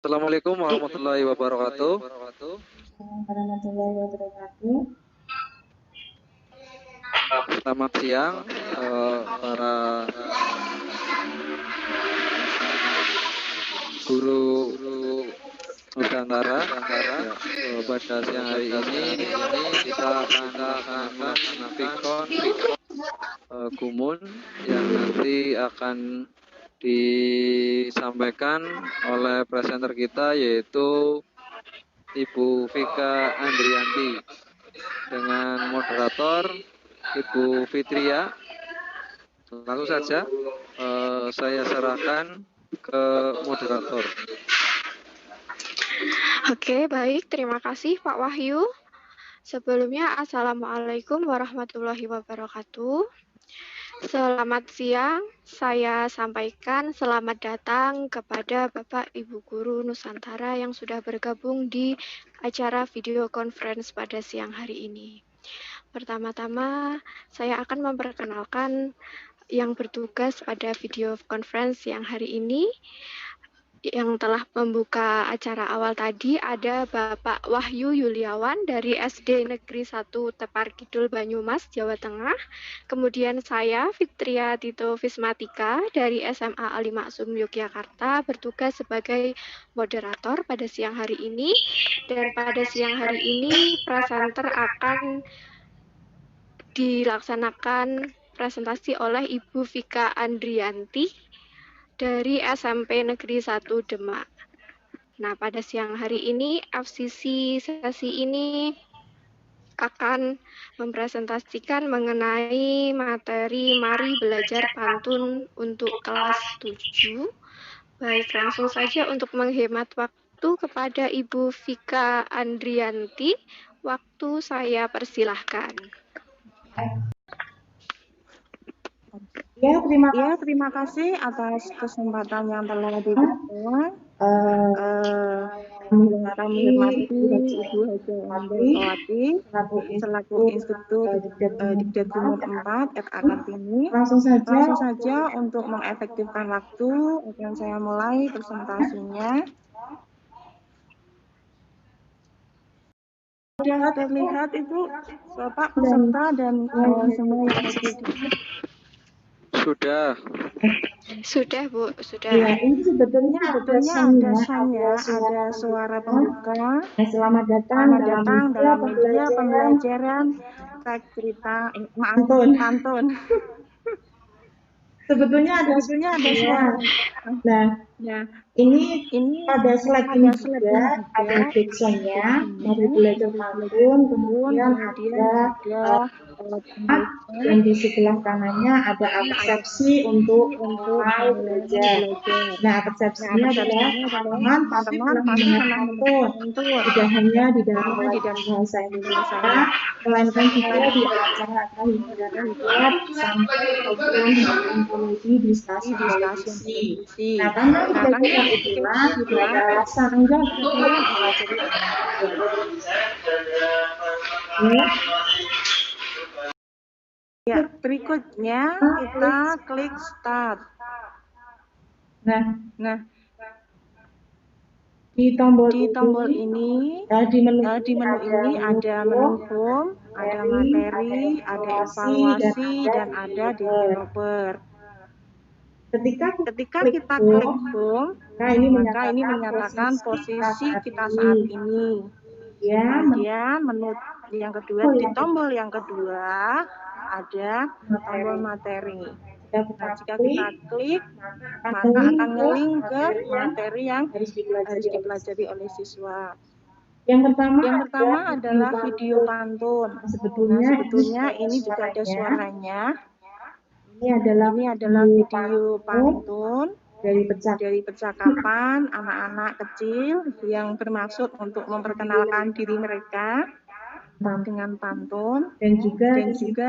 Assalamualaikum warahmatullahi wabarakatuh. Warahmatullahi wabarakatuh. Selamat siang para guru Nusantara. Pada siang hari ini kita akan melaksanakan Vikon Gumun yang nanti akan disampaikan oleh presenter kita, yaitu Ibu Vika Andrianti, dengan moderator Ibu Fitria. Langsung saja saya serahkan ke moderator. Oke, baik. Terima kasih Pak Wahyu. Sebelumnya, Assalamualaikum warahmatullahi wabarakatuh. Selamat siang, saya sampaikan selamat datang kepada Bapak Ibu Guru Nusantara yang sudah bergabung di acara video conference pada siang hari ini. Pertama-tama, saya akan memperkenalkan yang bertugas pada video conference yang hari ini. Yang telah membuka acara awal tadi ada Bapak Wahyu Yuliawan dari SD Negeri 1 Tepar Kidul Banyumas, Jawa Tengah. Kemudian saya, Fitria Tito Vismatika dari SMA Ali Maksum Yogyakarta, bertugas sebagai moderator pada siang hari ini. Dan pada siang hari ini, presenter akan dilaksanakan presentasi oleh Ibu Vika Andrianti dari SMP Negeri 1 Demak. Nah, pada siang hari ini FCC sesi ini akan mempresentasikan mengenai materi Mari Belajar Pantun untuk kelas 7. Baik, langsung saja untuk menghemat waktu kepada Ibu Vika Andrianti, waktu saya persilahkan. Ya, terima kasih atas kesempatan yang telah diberikan. Kami hormati Ibu Haja Ambelwati selaku Instruktur Dikdat Gumun 4 FA Kartini. Langsung saja untuk mengefektifkan waktu akan saya mulai presentasinya. Sudah terlihat Ibu, Bapak peserta dan semua yang hadir. Sudah Bu, sudah. Ya, ini sebetulnya ada sound ya, ada suara pembuka. Selamat datang dalam media pembelajaran teks cerita pantun. Sebetulnya ada suara. Nah, ini pada slide ini juga ada backsound-nya, Mari Belajar Pantun, kemudian ada dan di sebelah kanannya ada persepsi untuk mulai belajar. Nah, persepsinya adalah teman-teman pasti telah mendengar pantun, tidak hanya di dalam bahasa Indonesia, melainkan juga di acara-acara hiburan sampai program komedi di stasiun televisi. Nah, karena kita itulah tidak ada alasan enggak untuk mempelajari Ya, berikutnya kita klik start. Nah, di tombol ini, di menu ini ada menu home, ada materi, ada evaluasi, dan ada developer. Ketika kita klik home, maka ini menyatakan posisi kita saat ini. Kemudian menu yang kedua, di tombol yang kedua ada tombol materi. Nah, jika kita klik, maka akan nge-link ke materi yang harus dipelajari oleh siswa. Yang pertama adalah video pantun. Sebetulnya ini juga ada suaranya. Ini adalah video pantun dari percakapan anak-anak kecil yang bermaksud untuk memperkenalkan diri mereka dengan pantun, dan juga di situ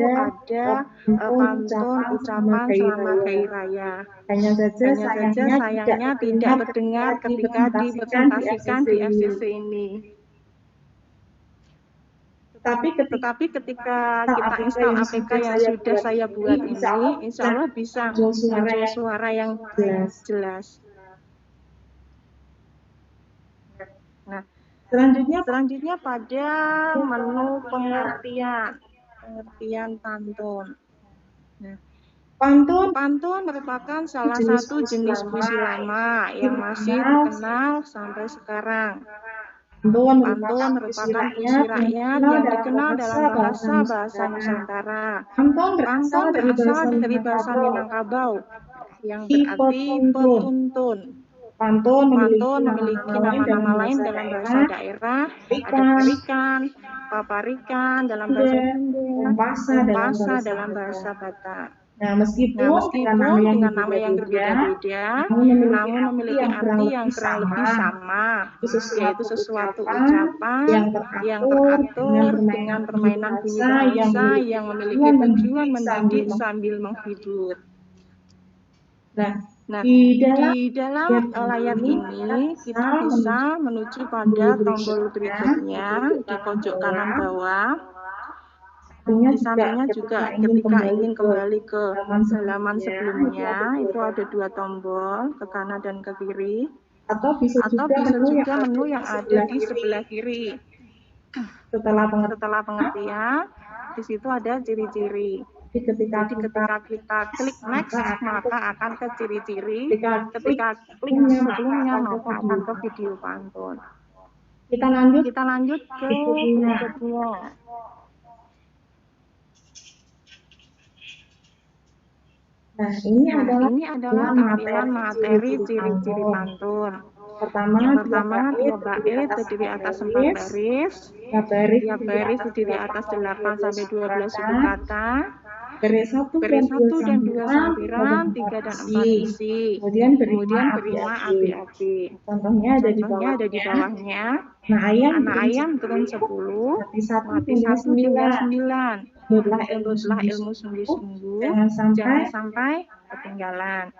ada pantun ucapan selamat hari raya. Hanya saja sayangnya tidak terdengar ketika dipresentasikan di FCC ini. Tetapi ketika kita install APK yang sudah saya buat ini, insya Allah bisa muncul suara yang jelas. Nah, Selanjutnya selanjutnya pada menu pengertian pantun. Nah, pantun merupakan salah satu jenis puisi lama yang masih terkenal sampai sekarang. Pantun merupakan puisi rakyat yang dikenal dalam bahasa Nusantara. Pantun berasal dari bahasa Minangkabau yang berarti petuntun. Pantun memiliki nama-nama lain dalam bahasa daerah, ada perikan, paparikan dalam bahasa Sunda, umpasa dalam bahasa Batak. Nah, meskipun dengan nama yang berbeda-beda, namun memiliki arti yang kurang lebih sama, yaitu sesuatu ucapan yang teratur dengan permainan bunyi bahasa yang memiliki tujuan mendidik sambil menghibur. Nah, di dalam layar ini kita bisa menuju pada tombol berikutnya di pojok kanan bawah. Di sampingnya juga ketika ingin kembali ke halaman sebelumnya, itu ada dua tombol, ke kanan dan ke kiri. Atau bisa juga menu yang ada di sebelah kiri. Setelah pengertian, di situ ada ciri-ciri. Jadi ketika kita klik next, maka akan ke ciri-ciri. Ketika klik sebelumnya, maka akan ke video pantun. Kita lanjut ke berikutnya. Nah, ini adalah tampilan materi ciri-ciri pantun. Yang pertama, 2 bait terdiri atas 4 baris. Tiap baris terdiri atas 8 sampai 12 suku kata. Baris 1 dan 2 sampiran, 3 dan 4 isi. Kemudian berima api-api. Contohnya ada di bawahnya. Anak ayam turun 10, mati 1 tinggal 9. Tuntutlah ilmu sungguh-sungguh, jangan sampai ketinggalan.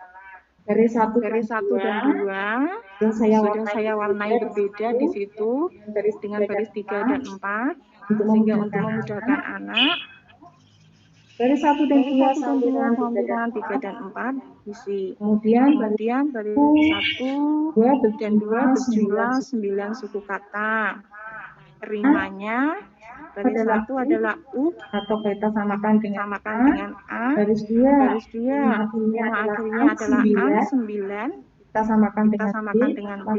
Baris 1 dan 2 sudah saya warnai berbeda di situ dengan baris 3 dan 4, sehingga untuk memudahkan anak. Baris 1 dan 2 sampiran 3 dan 4 isi. Kemudian baris 1 dan 2 berjumlah 9 suku kata. Rimanya baris 1 adalah U atau kita samakan dengan A. Baris 2 akhirnya adalah A 9. Kita samakan dengan B.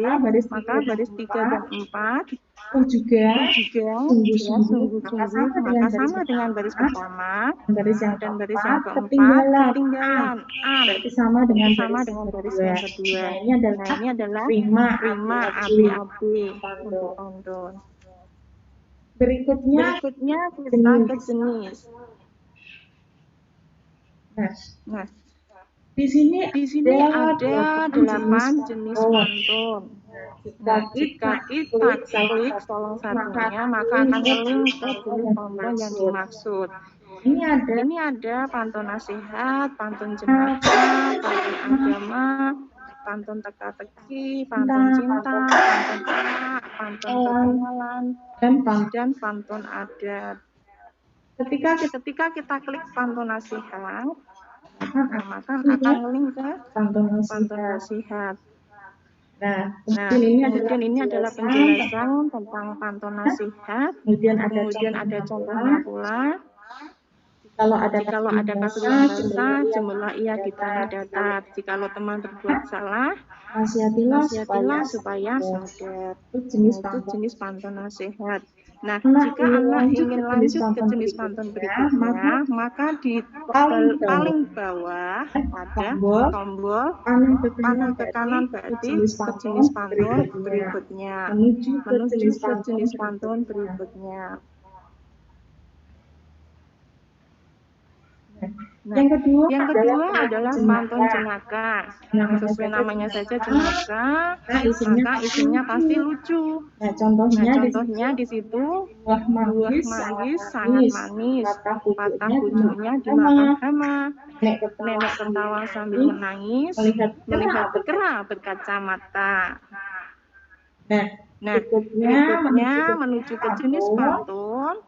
Maka baris 3 dan 4 juga sungguh-sungguh, maka sama dengan baris pertama dan baris yang keempat ketinggalan A, berarti sama dengan baris yang kedua. Nah, ini adalah rima api-api untuk pantun. Berikutnya kita ke jenis. Nah, di sini ada 8 jenis pantun. Nah, jika kita klik salah satunya, maka akan link ke jenis pantun yang dimaksud. Ini ada pantun nasihat, pantun jenaka, pantun agama, pantun teka-teki, pantun cinta, pantun anak, pantun perkenalan, dan pantun adat. Ketika kita klik pantun nasihat, maka akan link ke pantun nasihat. Nah, kemudian ini adalah penjelasan tentang pantun nasihat. Kemudian ada contohnya pula. Jikalau ada kata jumlah ia kita datar. Jikalau teman berbuat salah, nasihatilah supaya sadar. Itu jenis pantun nasihat. Nah, jika anak ingin lanjut ke jenis pantun berikutnya, maka di paling bawah ada tombol panel ke kanan berarti ke jenis pantun berikutnya. Menuju ke jenis pantun berikutnya. Nah, yang kedua adalah pantun jenaka. Sesuai namanya saja jenaka, maka isinya pasti lucu. Nah, contohnya di situ buah manggis sangat manis, patah pucuknya dimakan hama, nenek tertawa sambil menangis, melihat kera berkacamata. Nah, berikutnya menuju ke jenis pantun.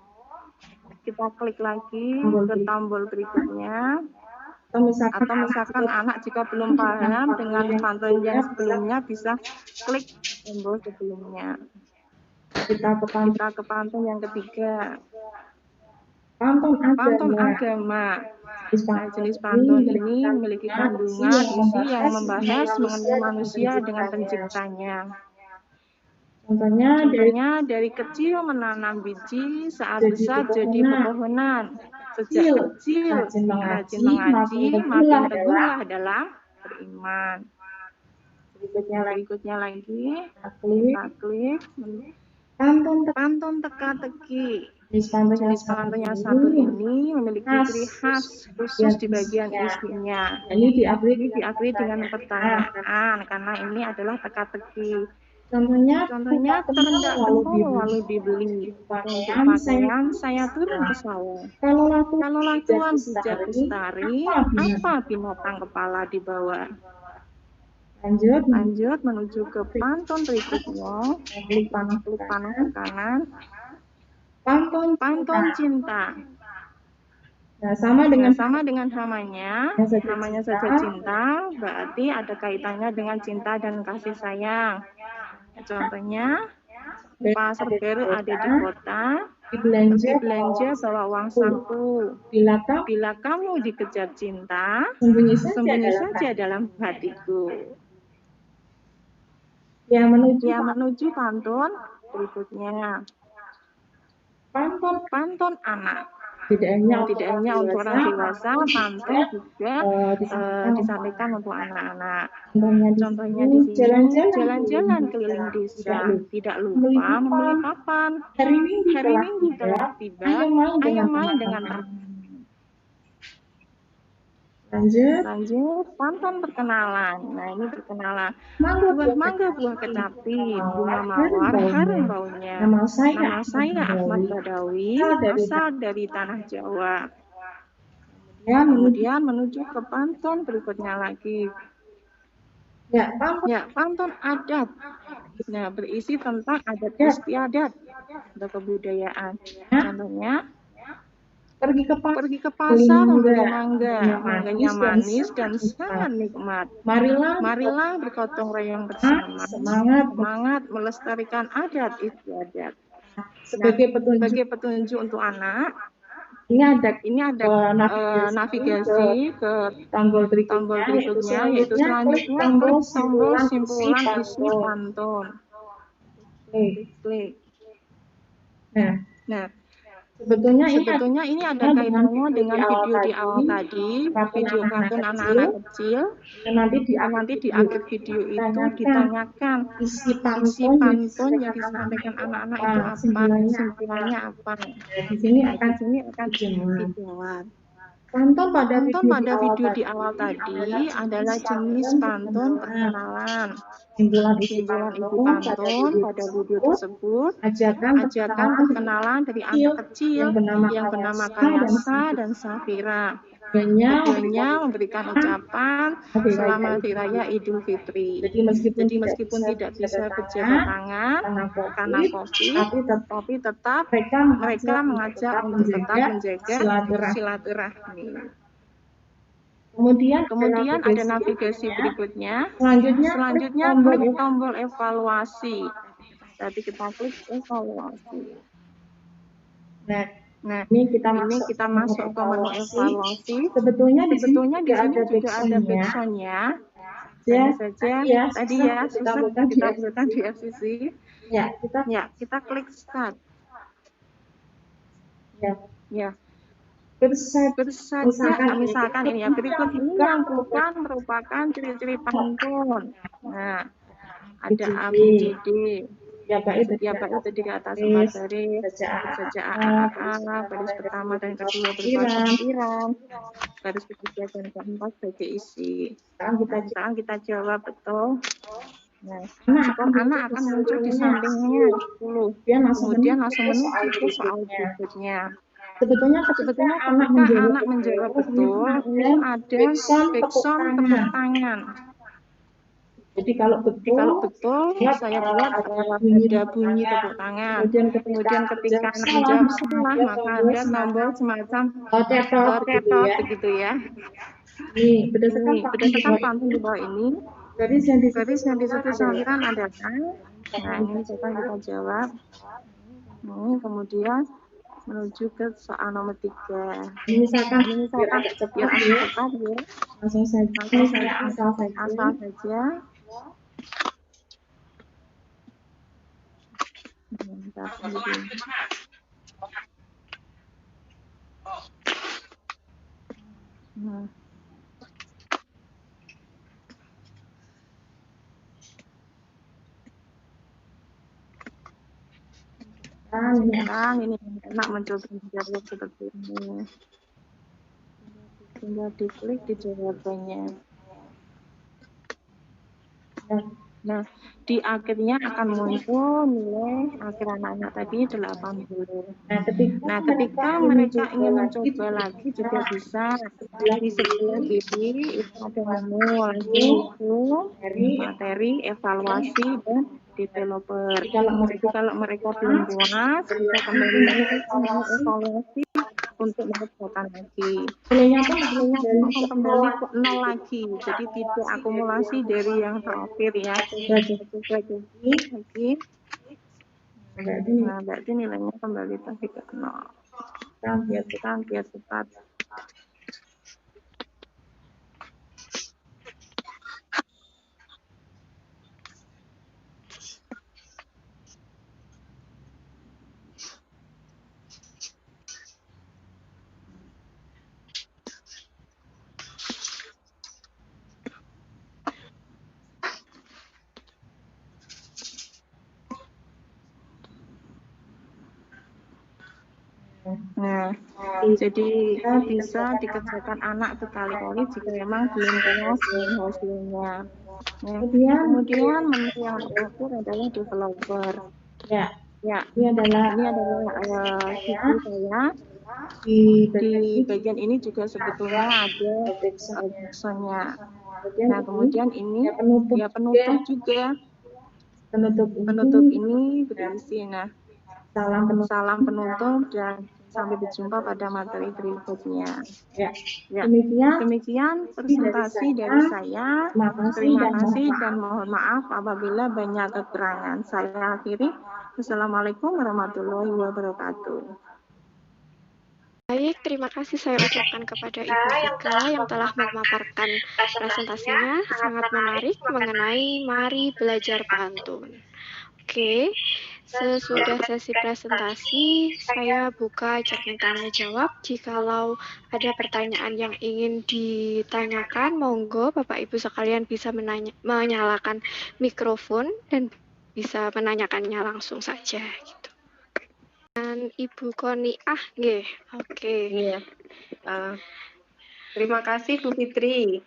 Kita klik lagi ke tombol berikutnya. Atau misalkan anak jika belum paham dengan pantun yang sebelumnya bisa klik tombol sebelumnya. Kita ke pantun yang ketiga. Pantun Pantun agama. agama. Jenis pantun ini memiliki kandungan isi yang membahas mengenai manusia dengan penciptanya. Contohnya dari kecil menanam biji, saat besar jadi pepohonan. Sejak kecil rajin mengaji, makin teguhlah dalam beriman. Berikutnya lagi, taklif, pantun teka-teki. Jenis pantun yang satu ini memiliki ciri khas khusus di bagian isinya. Ini diakhiri dengan pertanyaan karena ini adalah teka-teki. Contohnya terendah lalu dibeli. Untuk pakaian saya turun ke sawah. Kalaulah Tuhan Bujang Lestari, apa binatang kepala di bawah? Lanjut menuju ke pantun berikutnya. Klik panah ke kanan. Pantun cinta. Nah, sama dengan namanya saja cinta, berarti ada kaitannya dengan cinta dan kasih sayang. Contohnya, pasar baru ada di kota, pergi belanja bawa uang saku. Bila kamu dikejar cinta, sembunyi saja dalam hatiku. Yang menuju pantun berikutnya. Pantun anak. Tidak hanya untuk orang dewasa, pantun juga disampaikan untuk anak-anak. Contohnya di sini, jalan-jalan keliling desa, tidak lupa membeli papan. Hari Minggu telah tiba, ayo main dengan teman. Lanjut, pantun perkenalan. Nah, ini perkenalan. Buah mangga, buah kecapi, bunga mawar, harum baunya. Nama saya Ahmad Badawi, asal dari tanah Jawa. Kemudian menuju ke pantun berikutnya lagi. Ya, pantun adat. Nah, berisi tentang adat istiadat atau kebudayaan. Contohnya, pergi ke pasar membeli mangga. Mangganya manis dan sangat nikmat. Marilah bergotong royong bersama. Semangat melestarikan adat istiadat. Sebagai petunjuk untuk anak, ini ada navigasi ke tombol berikutnya, yaitu selanjutnya klik tombol simpulan isi pantun. Klik. Nah, Sebetulnya ini ada kaitannya dengan video di awal tadi, video pantun anak-anak kecil. Nanti di akhir video itu ditanyakan isi pantun yang disampaikan anak-anak itu apa, kesimpulannya apa. Di sini akan dijawab. Pantun pada video di awal tadi adalah jenis pantun perkenalan. Simpulan isi pantun pada video tersebut ajarkan perkenalan dari anak kecil yang bernama Kayasa dan Safira. Tujuannya memberikan ucapan selamat hari raya Idul Fitri. Jadi meskipun tidak bisa berjabat tangan karena COVID, tapi tetap mereka mengajak untuk tetap menjaga silaturahmi. Kemudian ada navigasi berikutnya. Selanjutnya klik tombol evaluasi. Jadi kita klik evaluasi. Nah, ini kita masuk ke menu evaluasi. Sebetulnya di sini juga ada backsound-nya. Tadi ya, susah kita buatkan di FCC. Kita klik start. Ya. Misalkan ini ya, berikut ini yang merupakan ciri-ciri pantun. Nah, ada ABCD. Ya baik tadi di atas materi saja A, baris pertama dan kedua berupa lampiran, baris ketiga dan keempat sebagai isi. Sekarang kita jawab betul. Nah, anak akan muncul di sampingnya 10. Kemudian langsung menuju ke soal berikutnya. Sebetulnya ketika anak menjawab betul, ini ada backsound tepuk tangan. Jadi kalau betul saya buat ada bunyi tepuk tangan. Kemudian ketika anak menjawab salah, maka ada tombol semacam tetot begitu ya. Berdasarkan pantun di bawah ini, Garis yang disebut saliran adalah, nah ini misalkan kita jawab. Ini kemudian menuju ke soal nomor 3. Misalkan Biar agak cepat ya. Langsung saja, asal saja. Sekarang ini enak mencoba menjawab seperti ini. Tinggal diklik di jawabannya. Nah, di akhirnya akan muncul nilai akhir anak-anak tadi 80. Nah, ketika mereka ingin mencoba lagi juga bisa. Di sebelah kiri itu ada menu lagi itu materi, evaluasi, dan developer. Jadi kalau mereka belum puas, bisa kembali lagi ke evaluasi untuk mengerjakan lagi. Nilainya akan kembali ke 0 lagi. Jadi tidak akumulasi dari yang terakhir ya. Lagi. Nah, berarti nilainya kembali lagi ke 0. Biar cepat. Nah, jadi bisa dikerjakan anak berkali-kali jika memang belum puas dengan hasilnya. Nah, kemudian menu yang terakhir adalah developer. Ya, ini adalah sisi saya. Di bagian ini juga sebetulnya ada boxnya. Nah, kemudian ini ya penutup juga. Penutup ini berisi. Nah, salam penutup dan sampai berjumpa pada materi berikutnya. Ya. Demikian presentasi dari saya. Terima kasih dan mohon maaf apabila banyak kekurangan. Saya akhiri. Wassalamualaikum warahmatullahi wabarakatuh. Baik, terima kasih saya ucapkan kepada Ibu Vika yang telah memaparkan presentasinya sangat menarik mengenai Mari Belajar Pantun. Oke, sesudah sesi presentasi, saya buka cermin tanya jawab. Jikalau ada pertanyaan yang ingin ditanyakan, monggo Bapak Ibu sekalian bisa menyalakan mikrofon dan bisa menanyakannya langsung saja. Gitu. Dan Ibu Koniah, nggih. Oke. Iya. Terima kasih Bu Fitri.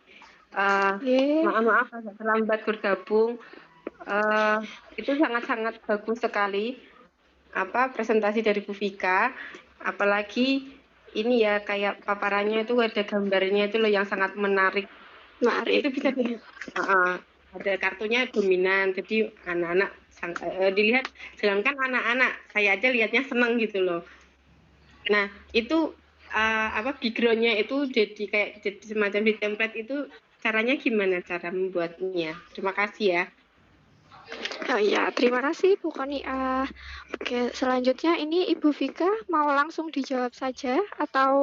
Maaf agak terlambat bergabung. Itu sangat-sangat bagus sekali presentasi dari Bu Vika, apalagi ini ya kayak paparannya itu ada gambarnya itu loh yang sangat menarik. Itu bisa ada kartunya dominan, jadi anak-anak dilihat, sedangkan anak-anak saya aja lihatnya seneng gitu loh. Nah itu backgroundnya itu jadi semacam di template itu, caranya gimana cara membuatnya? Terima kasih ya. Oh iya, terima kasih Bu Koniah. Oke, selanjutnya ini Ibu Vika mau langsung dijawab saja atau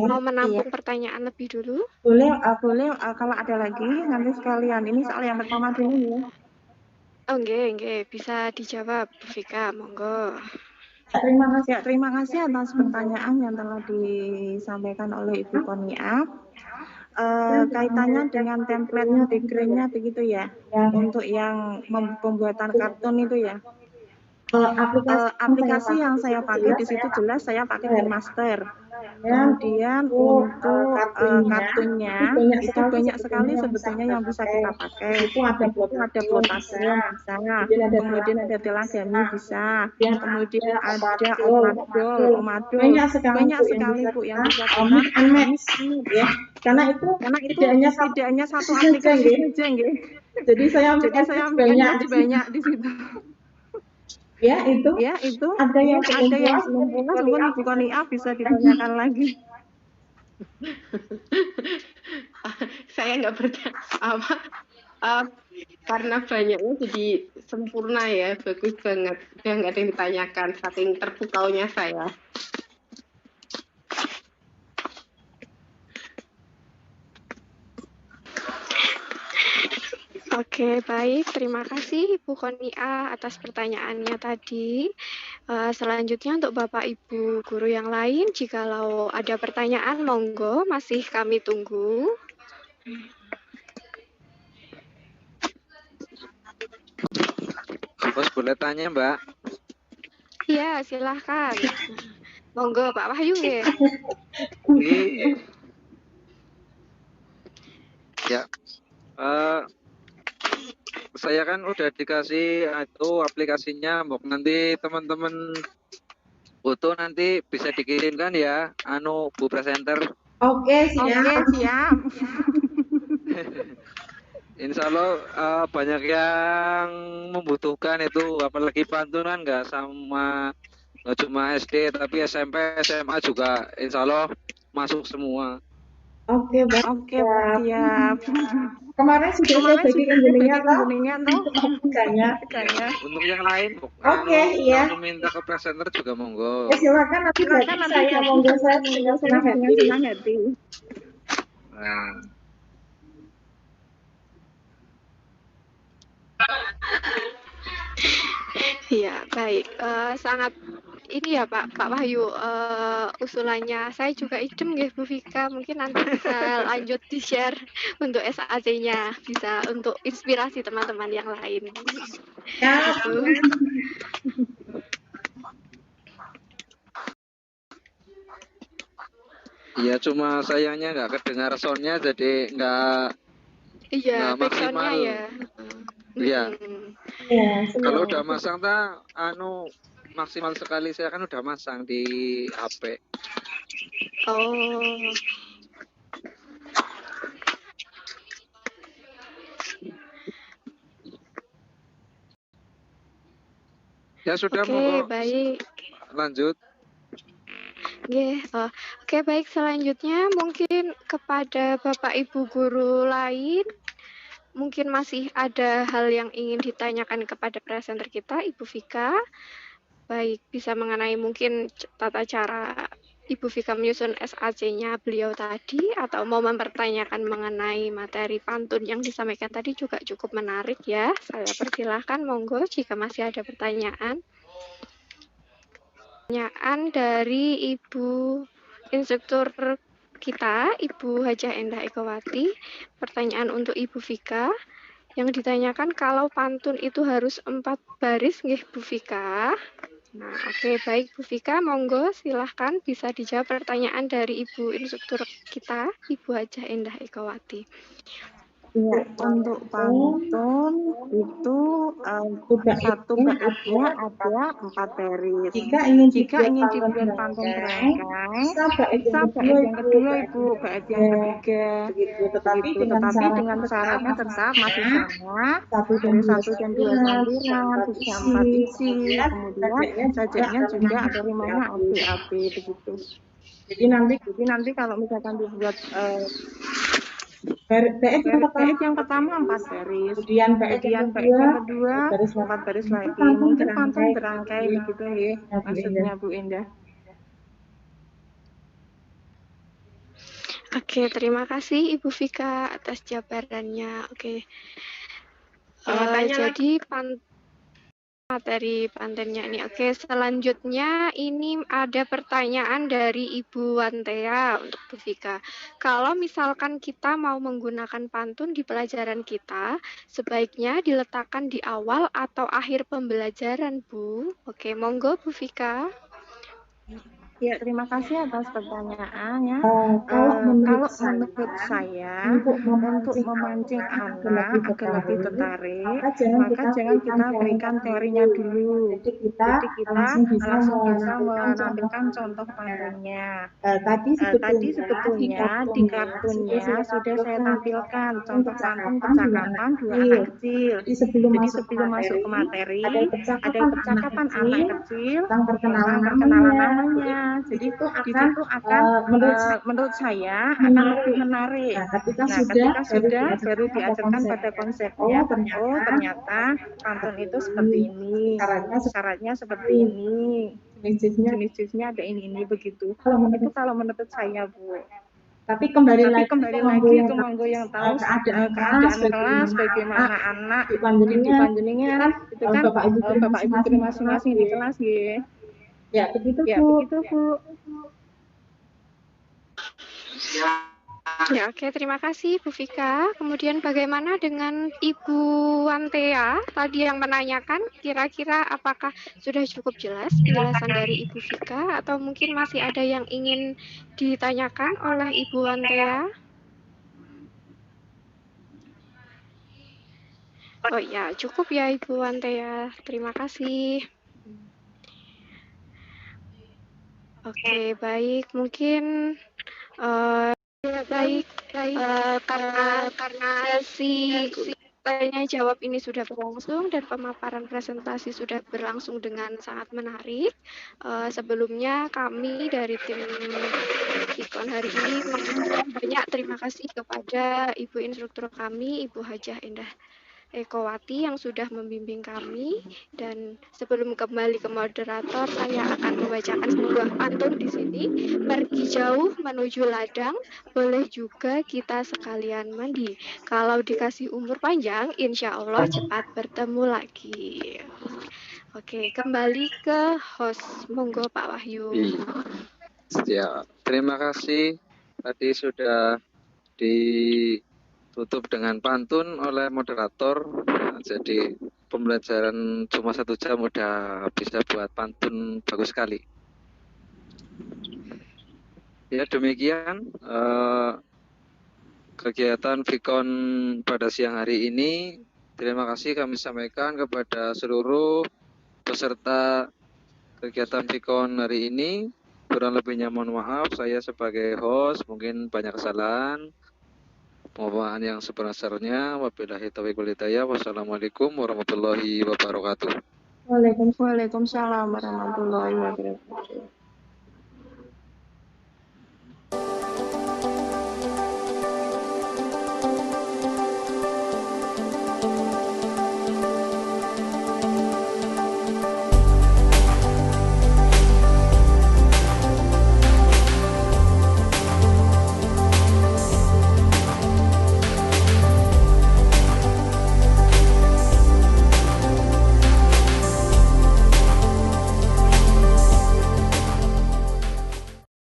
mau menampung pertanyaan lebih dulu? Boleh kalau ada lagi nanti sekalian. Ini soal yang pertama dulu ya. Oh, nggih, bisa dijawab Bu Vika, monggo. Terima kasih atas pertanyaan yang telah disampaikan oleh Ibu Koniah. Kaitannya dengan template background-nya begitu ya, untuk yang pembuatan kartun itu ya. Aplikasi yang saya pakai di situ jelas saya pakai KineMaster. Kemudian untuk kartunnya itu banyak sekali sebetulnya yang bisa kita pakai. Itu ada plotation bisa, kemudian ada telagami bisa, kemudian ada omadol, banyak sekali Bu yang bisa kita ya. Karena itu tidak hanya satu aplikasi saja nggih. Jadi saya banyak di situ. Ya itu ada yang belum puas, mungkin Ibu Koniah bisa ditanyakan lagi. Saya nggak Karena banyaknya jadi sempurna ya, bagus banget. Udah nggak ada yang ditanyakan, saking terpukaunya saya. Oke, baik. Terima kasih Ibu Konia atas pertanyaannya tadi. Selanjutnya untuk Bapak Ibu guru yang lain, jikalau ada pertanyaan, monggo, masih kami tunggu. Bos boleh tanya, Mbak? Iya, silahkan. Monggo, Pak Wahyu nggih. Ya. Saya kan udah dikasih itu aplikasinya, Mbok, nanti teman-teman foto nanti bisa dikirimkan ya, Bu presenter. Oke, siap. Insya Allah banyak yang membutuhkan itu, apalagi pantunan nggak cuma SD tapi SMP, SMA juga Insya Allah masuk semua. Oke, siap. Kemarin sudah saya bagikan jenengnya tuh. Kayaknya. Untuk yang lain, Oke, iya. Aku minta ke presenter juga monggo. Silakan nanti saya monggo saya dengan senang hati. Nah. Iya, baik. Sangat ini ya Pak Wahyu, usulannya saya juga idem nggih Bu Vika, mungkin nanti bisa lanjut di-share untuk SAC-nya, bisa untuk inspirasi teman-teman yang lain. Ya. Gitu. Iya, cuma sayangnya nggak kedengar soundnya, jadi nggak maksimal ya. Iya. Kalau udah masang maksimal sekali, saya kan udah masang di HP. Oh. Ya sudah, monggo. Baik. Lanjut. Oke, baik, selanjutnya mungkin kepada Bapak Ibu guru lain, mungkin masih ada hal yang ingin ditanyakan kepada presenter kita, Ibu Vika. Baik, bisa mengenai mungkin tata cara Ibu Vika menyusun SAC-nya beliau tadi, atau mau mempertanyakan mengenai materi pantun yang disampaikan tadi juga cukup menarik ya. Saya persilahkan, monggo jika masih ada pertanyaan. Pertanyaan dari Ibu instruktur kita, Ibu Hajah Endah Ekowati. Pertanyaan untuk Ibu Vika. Yang ditanyakan, kalau pantun itu harus 4 baris, nggih Bu Vika? Nah, oke, baik Bu Vika, monggo silahkan bisa dijawab pertanyaan dari Ibu instruktur kita, Ibu Hajah Endah Ekowati. Ya, untuk pantun itu satu baitnya ada 4 baris. Jika ingin dibuat pantun berangkai, bisa bait yang kedua Ibu, bait yang ketiga. Begitu. Tetapi dengan syaratnya tetap masih sama, dari 1 dan 2 sampiran, 4 isi, kemudian sajaknya juga ada rimanya AB begitu. Jadi nanti kalau misalkan dibuat bait yang pertama 4 baris, kemudian bait yang kedua 4 baris lagi. Mungkin pantun berangkai begitu ya maksudnya Bu Endah. Oke, terima kasih Ibu Vika atas jawabannya. Oke. Jadi materi pantunnya ini. Oke, selanjutnya ini ada pertanyaan dari Ibu Wantea untuk Bu Vika. Kalau misalkan kita mau menggunakan pantun di pelajaran kita, sebaiknya diletakkan di awal atau akhir pembelajaran, Bu? Oke, monggo Bu Vika. Ya, terima kasih atas pertanyaannya. Kalau menurut saya, untuk memancing anak agar lebih tertarik, maka jangan kita berikan teorinya dulu. Jadi kita langsung bisa menampilkan contoh pantunnya. Tadi sebetulnya di kartunnya sudah saya tampilkan contoh pantun percakapan 2 anak kecil. Jadi sebelum masuk ke materi, ada percakapan anak kecil tentang perkenalan namanya. Jadi di situ di situ akan menurut saya akan lebih menarik. Nah, ketika Nah, sudah ketika sudah baru pada diajarkan pada konsepnya. Oh, ternyata pantun itu seperti ini. Syaratnya seperti ini. Jenis-jenisnya ada ini begitu. Itu kalau menurut saya, Bu. Tapi kembali lagi ke monggo yang tahu keadaan kelas, bagaimana anak dipanjenengan, itu kan Bapak Ibu guru masing-masing di kelas ya. Ya, begitu Bu. Ya, oke, terima kasih Bu Vika. Kemudian bagaimana dengan Ibu Wantea tadi yang menanyakan, kira-kira apakah sudah cukup jelas penjelasan dari Ibu Vika atau mungkin masih ada yang ingin ditanyakan oleh Ibu Wantea? Oh ya, cukup ya Ibu Wantea. Terima kasih. Oke, baik. Mungkin karena sesi tanya jawab ini sudah berlangsung dan pemaparan presentasi sudah berlangsung dengan sangat menarik. Sebelumnya kami dari tim Sikon hari ini mengucapkan banyak terima kasih kepada Ibu Instruktur kami, Ibu Hajah Endah Ekowati yang sudah membimbing kami. Dan sebelum kembali ke moderator, saya akan membacakan sebuah pantun di sini. Pergi jauh menuju ladang, boleh juga kita sekalian mandi. Kalau dikasih umur panjang, insya Allah cepat bertemu lagi. Oke, kembali ke host. Monggo Pak Wahyu. Ya, terima kasih. Tadi sudah ditutup dengan pantun oleh moderator. Jadi pembelajaran cuma 1 jam udah bisa buat pantun bagus sekali. Ya, demikian kegiatan Vikon pada siang hari ini. Terima kasih kami sampaikan kepada seluruh peserta kegiatan Vikon hari ini. Kurang lebihnya mohon maaf, saya sebagai host mungkin banyak kesalahan. Mohon yang sebenarnya. Wabillahi taufiq wal hidayah. Wassalamualaikum warahmatullahi wabarakatuh. Waalaikumsalam warahmatullahi wabarakatuh.